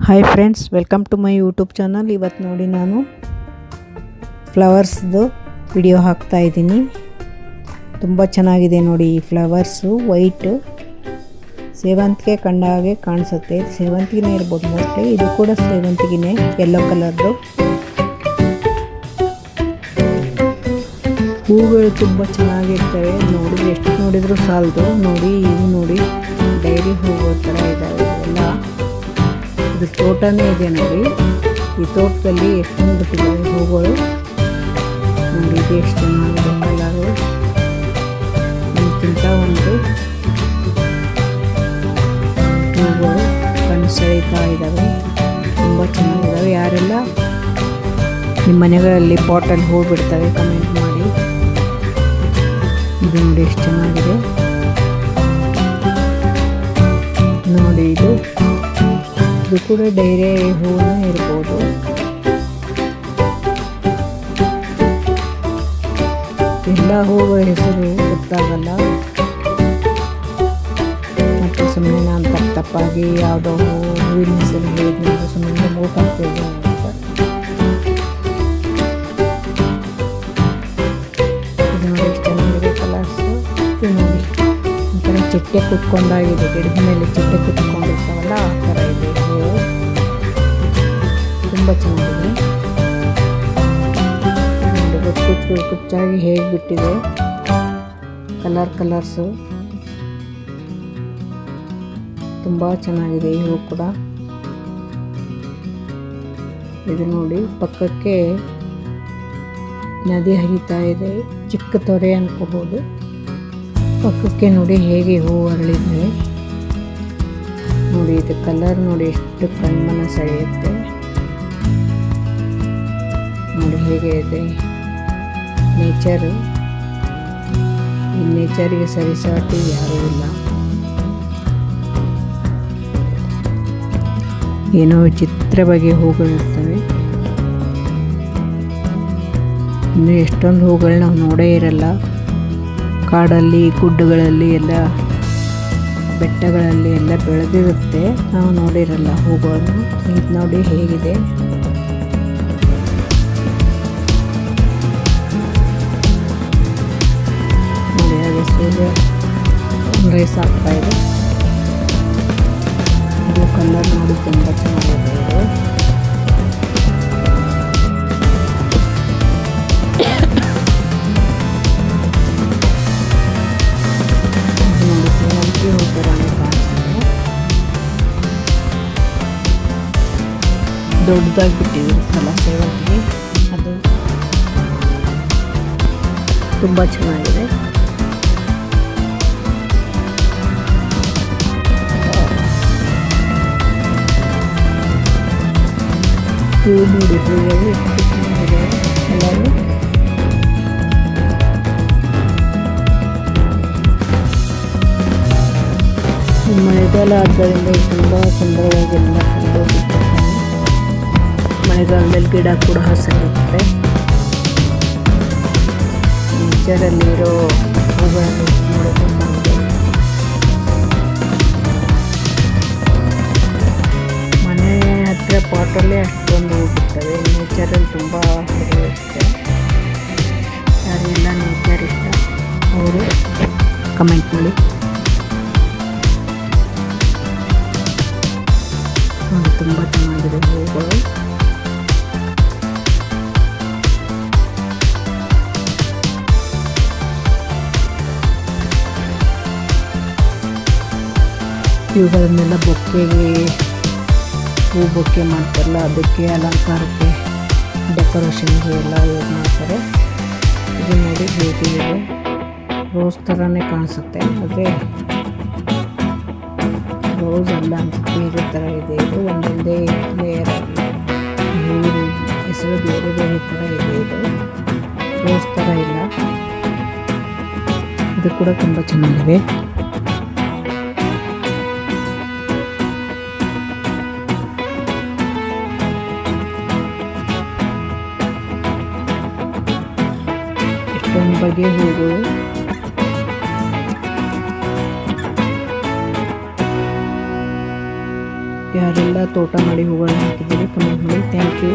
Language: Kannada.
Hi friends, welcome to my YouTube channel. ಇವತ್ತು ನೋಡಿ ನಾನು ಫ್ಲವರ್ಸ್ದು ವಿಡಿಯೋ ಹಾಕ್ತಾ ಇದ್ದೀನಿ. ತುಂಬ ಚೆನ್ನಾಗಿದೆ ನೋಡಿ. ಈ ಫ್ಲವರ್ಸು ವೈಟ್ ಸೇವಂತಿಗೆ ಕಂಡ ಹಾಗೆ ಕಾಣಿಸುತ್ತೆ. ಸೇವಂತಿಗೆನೇ ಇರ್ಬೋದು ಮೋಸ್ಟ್ಲಿ. ಇದು ಕೂಡ ಸೇವಂತಿಗೆನೇ, ಯೆಲ್ಲೋ ಕಲರ್ದು. ಹೂಗಳು ತುಂಬ ಚೆನ್ನಾಗಿರ್ತವೆ ನೋಡಿ. ಎಷ್ಟು ನೋಡಿದರೂ ಸಾಲದು ನೋಡಿ. ಇವು ನೋಡಿ ಡೈರಿ ಹೂವು ಥರ ಇದ್ದಾವೆ ಎಲ್ಲ. ಇದು ತೋಟನೇ ಇದೆ ನೋಡಿ. ಈ ತೋಟದಲ್ಲಿ ಎಷ್ಟೊಂದು ಬಿಟ್ಟಿದ್ದಾವೆ ಹೂಗಳು ನೋಡಿ. ಇದು ಎಷ್ಟು ಚೆನ್ನಾಗಿದೆ ಕಲರು. ಒಂದಕ್ಕಿಂತ ಒಂದು ಹೂಗಳು ಕಣ್ಣು ಸೆಳೀತಾ ಇದ್ದಾವೆ. ತುಂಬ ಚೆನ್ನಾಗಿದ್ದಾವೆ. ಯಾರೆಲ್ಲ ನಿಮ್ಮ ಮನೆಗಳಲ್ಲಿ ಪಾಟಲ್ಲಿ ಹೂ ಬಿಡ್ತವೆ ಕಮೆಂಟ್ ಮಾಡಿ. ಇದು ನೋಡಿ ಎಷ್ಟು ಚೆನ್ನಾಗಿದೆ ನೋಡಿ. ಇದು ಕೂಡ ಡೈರೆ ಹೂವೇ ಇರ್ಬೋದು. ಎಲ್ಲ ಹೂಗಳ ಹೆಸರು ಗೊತ್ತಾಗಲ್ಲ. ಮತ್ತು ಸುಮ್ಮನೆ ನಾನು ತಪ್ಪಾಗಿ ಯಾವುದೋ ಹೂವಿನ ಹೆಸರು ಹೇಳಿದ್ನಂತ ಸುಮ್ಮನೆ ಹೋಗ್ತಿದ್ದೆ ಅಂತ. ಇದು ನೋಡಿ ಎಷ್ಟು ಚೆನ್ನಾಗಿದೆ ಕಲರ್ಸು. ಇದು ನೋಡಿ ಒಂಥರ ಚಿಟ್ಟೆ ಕುತ್ಕೊಂಡಾಗಿದೆ. ಗಿಡದ ಮೇಲೆ ಚಿಟ್ಟೆ ಕುತ್ಕೊಂಡಿರ್ತಾವಲ್ಲ ಆ ಥರ ಇದೆ ಹೂವು. ತುಂಬ ಚೆನ್ನಾಗಿದೆ ನೋಡಿ. ಕುಚ್ಚಾಗಿ ಹೇಗೆ ಬಿಟ್ಟಿದೆ ಕಲರ್ಸು. ತುಂಬ ಚೆನ್ನಾಗಿದೆ ಈ ಹೂವು ಕೂಡ. ಇದು ನೋಡಿ ಪಕ್ಕಕ್ಕೆ ನದಿ ಹರಿತಾ ಇದೆ. ಚಿಕ್ಕ ತೊರೆ ಅನ್ಕೋಬೋದು. ಪಕ್ಕಕ್ಕೆ ನೋಡಿ ಹೇಗೆ ಹೂವು ಅರಳಿದೆ ನೋಡಿ. ಇದು ಕಲರ್ ನೋಡಿ ಎಷ್ಟು ಕಣ್ಮನ ಸೆಳೆಯುತ್ತೆ ನೋಡಿ. ಹೇಗೆ ಇದೆ ನೇಚರು. ಈ ನೇಚರಿಗೆ ಸರಿಸಾಟಿ ಯಾರೂ ಇಲ್ಲ. ಏನೋ ವಿಚಿತ್ರವಾಗಿ ಹೂಗಳಿರ್ತವೆ. ಇನ್ನು ಎಷ್ಟೊಂದು ಹೂಗಳು ನಾವು ನೋಡೇ ಇರಲ್ಲ. ಕಾಡಲ್ಲಿ ಗುಡ್ಡಗಳಲ್ಲಿ ಎಲ್ಲ ಬೆಟ್ಟಗಳಲ್ಲಿ ಎಲ್ಲ ಬೆಳೆದಿರುತ್ತೆ, ನಾವು ನೋಡಿರಲ್ಲ ಹೂಗಳನ್ನು. ಇದು ನೋಡಿ ಹೇಗಿದೆ ನೋಡಿ. ಹಾಗೆ ಸೂರ್ಯ ರೈಸ್ ಆಗ್ತಾ ಇದೆ. ಇದು ಕಲರ್ ನೋಡಿ ತುಂಬ ಚೆನ್ನಾಗಿದೆ. ದೊಡ್ಡದಾಗಿ ಬಿಟ್ಟಿರುತ್ತಲ್ಲ ಸೇವಂತಿಗೆ, ಅದು ತುಂಬ ಚೆನ್ನಾಗಿದೆ. ಹೂ ನೋಡಿ ಹೂವು ಎಷ್ಟು ಚೆನ್ನಾಗಿದೆ ಎಲ್ಲರೂ. ಮಳೆಗಾಲ ಆದ್ದರಿಂದ ತುಂಬ ಸುಂದರವಾಗಿ ಎಲ್ಲ ಕಂಡುಹಿಡಿಯುತ್ತೆ. ಮಳೆಗಾಲದಲ್ಲಿ ಗಿಡ ಕೂಡ ಹಸಿರುತ್ತೆ. ನೇಚರಲ್ಲಿರೋ ಹೂಗಳನ್ನು ನೋಡೋದು ಸಾಧ್ಯ. ಮನೆ ಹತ್ತಿರ ಪಾಟಲ್ಲೇ ಅಷ್ಟೊಂದು ಹೂ ಬಿಡ್ತವೆ. ನೇಚರಲ್ಲಿ ತುಂಬ ಇರುತ್ತೆ. ಯಾರೆಲ್ಲ ನೇಚರ್ ಇಷ್ಟ ಅವರು ಕಮೆಂಟ್ ಮಾಡಿ. ತುಂಬ ಚೆನ್ನಾಗಿದೆ ಹೂಗಳು. ಇವುಗಳನ್ನೆಲ್ಲ ಬೊಕ್ಕೆಗೆ, ಹೂ ಬೊಕ್ಕೆ ಮಾಡ್ತಾರಲ್ಲ ಅದಕ್ಕೆ, ಅಲಂಕಾರಕ್ಕೆ, ಡೆಕೋರೇಷನ್ಗೆ ಎಲ್ಲ ಯೂಸ್ ಮಾಡ್ತಾರೆ. ಇದು ನೋಡಿ ಹೇಗಿದೆ, ರೋಸ್ ಥರನೇ ಕಾಣಿಸುತ್ತೆ. ಆದರೆ ರೋಸ್ ಅಲ್ಲ ಅನ್ಸುತ್ತೆ, ಬೇರೆ ಥರ ಇದೆ. ಇದು ಒಂದೊಂದೇ ಲೇಯರ್ ಆಗಿ ಹೂವಿನ ಹೆಸರು ಬೇರೆ ಬೇರೆ ಥರ ಇದೆ. ಇದು ರೋಸ್ ಥರ ಇಲ್ಲ. ಇದು ಕೂಡ ತುಂಬ ಚೆನ್ನಾಗಿದೆ. ಎಷ್ಟೊಂದು ಬಗೆಯ ಹೂಗಳು. ಯಾರೆಲ್ಲ ಕೂಡ ತೋಟ ಮಾಡಿ ಹೂಗಳನ್ನ ಹಾಕಿದ್ದೀರಿ. ಕಮೆಂಟ್ ಮಾಡಿ. Thank you.